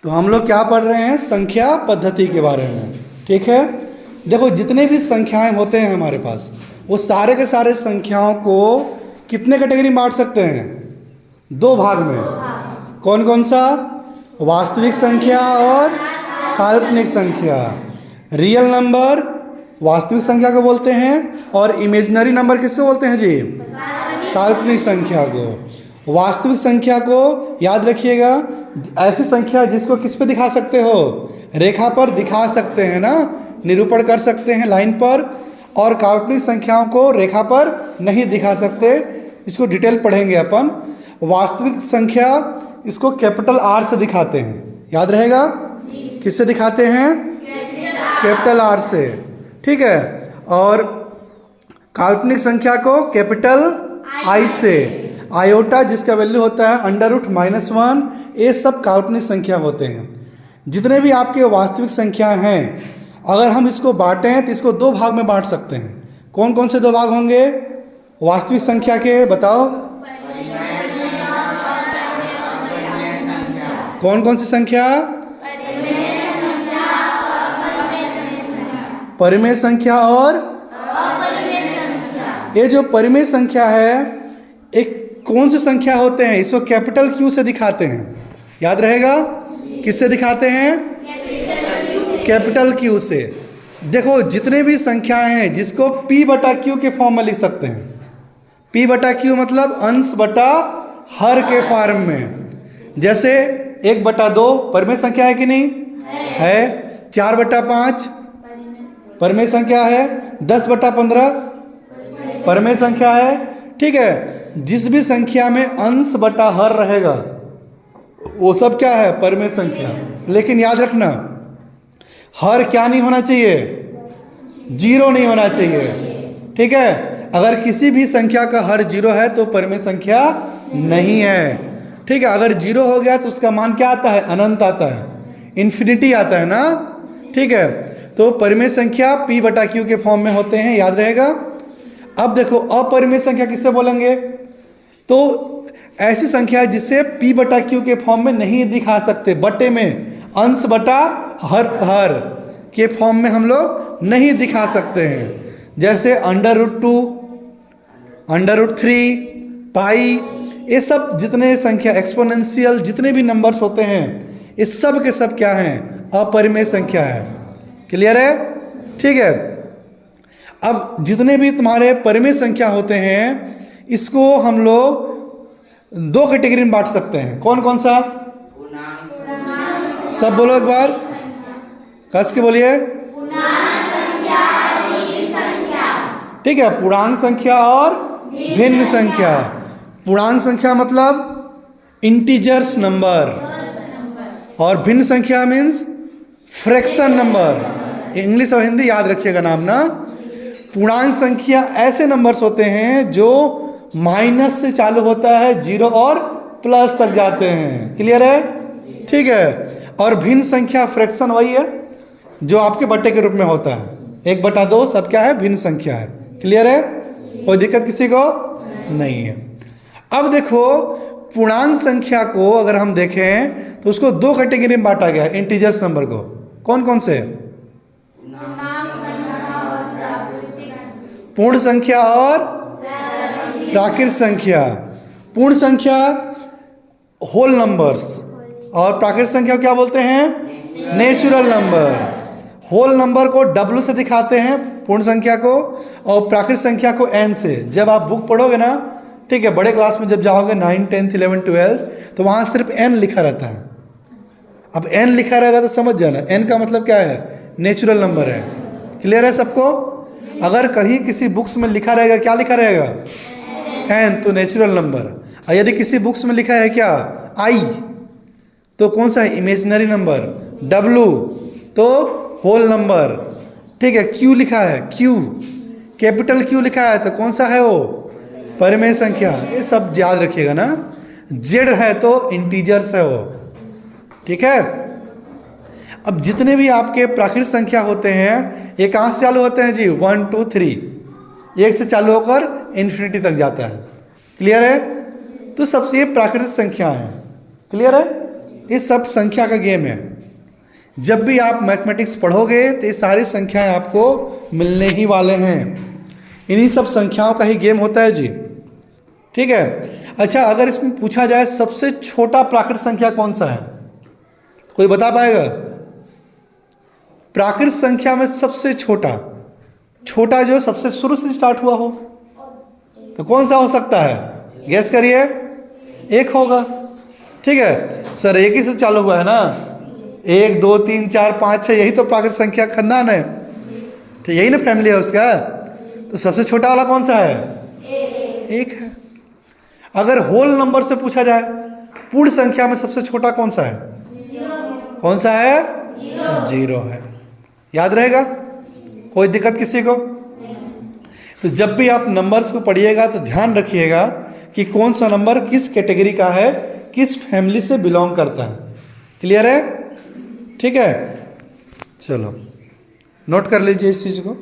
तो हम लोग क्या पढ़ रहे हैं? संख्या पद्धति के बारे में। ठीक है, देखो जितने भी संख्याएं होते हैं हमारे पास, वो सारे के सारे संख्याओं को कितने कैटेगरी में बांट सकते हैं? दो भाग में। कौन कौन सा? वास्तविक संख्या और काल्पनिक संख्या। रियल नंबर वास्तविक संख्या को बोलते हैं और इमेजिनरी नंबर किसको बोलते हैं जी? काल्पनिक संख्या को। वास्तविक संख्या को याद रखिएगा, ऐसी संख्या जिसको किस पे दिखा सकते हो? रेखा पर दिखा सकते हैं ना, निरूपण कर सकते हैं लाइन पर। और काल्पनिक संख्याओं को रेखा पर नहीं दिखा सकते, इसको डिटेल पढ़ेंगे अपन। वास्तविक संख्या इसको कैपिटल आर से दिखाते हैं, याद रहेगा? किससे दिखाते हैं? कैपिटल आर से। ठीक है, और काल्पनिक संख्या को कैपिटल आई से। आयोटा जिसका वैल्यू होता है √-1, ये सब काल्पनिक संख्या होते हैं। जितने भी आपके वास्तविक संख्या हैं, अगर हम इसको बांटें तो इसको दो भाग में बांट सकते हैं। कौन कौन से दो भाग होंगे वास्तविक संख्या के? बताओ कौन कौन सी संख्या? परिमेय संख्या और ये जो परिमेय संख्या है, एक कौन सी संख्या होते हैं? इसको कैपिटल क्यू से दिखाते हैं, याद रहेगा? किससे दिखाते हैं? कैपिटल क्यू से। देखो जितने भी संख्याएं हैं जिसको P/Q के फॉर्म में लिख सकते हैं। P/Q मतलब अंश बटा हर के फॉर्म में। जैसे 1/2 परिमेय संख्या है कि नहीं है? 4/5 परिमेय संख्या है। 10/15 परिमेय संख्या है। ठीक है, जिस भी संख्या में अंश बटा हर रहेगा वो सब क्या है? परिमेय संख्या। लेकिन याद रखना, हर क्या नहीं होना चाहिए? 0 नहीं होना चाहिए। ठीक है, अगर किसी भी संख्या का हर 0 है तो परिमेय संख्या नहीं है। ठीक है, अगर 0 हो गया तो उसका मान क्या आता है? अनंत आता है, इन्फिनिटी आता है ना। ठीक है, तो परिमेय संख्या P/Q के फॉर्म में होते हैं, याद रहेगा। अब देखो अपरिमेय संख्या किससे बोलेंगे? तो ऐसी संख्या जिसे P/Q के फॉर्म में नहीं दिखा सकते, बटे में अंश बटा हर के फॉर्म में हम लोग नहीं दिखा सकते हैं। जैसे √2, √3, पाई, ये सब जितने संख्या एक्सपोनेंशियल जितने भी नंबर्स होते हैं, ये सब के सब क्या हैं? अपरिमेय संख्या है। क्लियर है? ठीक है, अब जितने भी तुम्हारे परिमेय संख्या होते हैं, इसको हम लोग दो कैटेगरी में बांट सकते हैं। कौन कौन सा? सब बोलो एक बार, कस के बोलिए। ठीक है, पूर्णांक संख्या और भिन्न संख्या। पूर्णांक संख्या मतलब इंटीजर्स नंबर, और भिन्न संख्या मीन्स फ्रैक्शन नंबर। इंग्लिश और हिंदी याद रखिएगा नाम ना। पूर्णांक संख्या ऐसे नंबर्स होते हैं जो माइनस से चालू होता है, 0 और प्लस तक जाते हैं। क्लियर है? ठीक है, और भिन्न संख्या फ्रैक्शन वही है जो आपके बट्टे के रूप में होता है। 1/2 सब क्या है? भिन्न संख्या है। क्लियर है? कोई दिक्कत किसी को नहीं है। अब देखो पूर्णांक संख्या को अगर हम देखें तो उसको दो कैटेगरी में बांटा गया है, इंटीजर्स नंबर को। कौन कौन से? पूर्ण संख्या और प्राकृत संख्या। पूर्ण संख्या होल नंबर्स, और प्राकृत संख्या क्या बोलते हैं? Natural number. होल नंबर को W से दिखाते हैं पूर्ण संख्या को, और प्राकृत संख्या को N से। जब आप बुक पढ़ोगे ना, ठीक है, बड़े क्लास में जब जाओगे 9, 10, 11, 12, तो वहाँ सिर्फ N लिखा रहता है। अब N लिखा रहेगा तो समझ जाना, N का मतलब क्या है? नेचुरल नंबर है। क्लियर है सबको? अगर कहीं किसी बुक्स में लिखा रहेगा, क्या लिखा रहेगा? N, तो नेचुरल नंबर। और यदि किसी बुक्स में लिखा है क्या? I, तो कौन सा है? Imaginary number. W, तो होल नंबर। ठीक है, Q लिखा है, Q कैपिटल Q लिखा है, तो कौन सा है वो? परिमेय संख्या। ये सब याद रखिएगा ना। Z है तो इंटीजर्स है वो। ठीक है, अब जितने भी आपके प्राकृत संख्या होते हैं, ये कहाँ से चालू होते हैं जी? 1, 2, 3, 1 से चालू होकर इन्फिनिटी तक जाता है। क्लियर है? तो सबसे ये प्राकृतिक संख्या है। क्लियर है? ये सब संख्या का गेम है। जब भी आप मैथमेटिक्स पढ़ोगे तो ये सारी संख्याएं आपको मिलने ही वाले हैं। इन्हीं सब संख्याओं का ही गेम होता है जी। ठीक है। अच्छा, अगर इसमें पूछा जाए सबसे छोटा प्राकृत संख्या कौन सा है, कोई बता पाएगा? प्राकृत संख्या में सबसे छोटा जो सबसे शुरू से स्टार्ट हुआ हो तो कौन सा हो सकता है? गैस करिए। 1 होगा। ठीक है सर, 1 ही से चालू हुआ है ना। 1 2 3 4 5 6, यही तो प्राकृत संख्या खानदान है। तो यही ना फैमिली है उसका। तो सबसे छोटा वाला कौन सा है? 1 है। अगर होल नंबर से पूछा जाए पूर्ण संख्या में सबसे छोटा कौन सा है? कौन सा है? 0 है। याद रहेगा? कोई दिक्कत किसी को? तो जब भी आप नंबर्स को पढ़िएगा तो ध्यान रखिएगा कि कौन सा नंबर किस कैटेगरी का है, किस फैमिली से बिलोंग करता है। क्लियर है? ठीक है, चलो नोट कर लीजिए इस चीज़ को।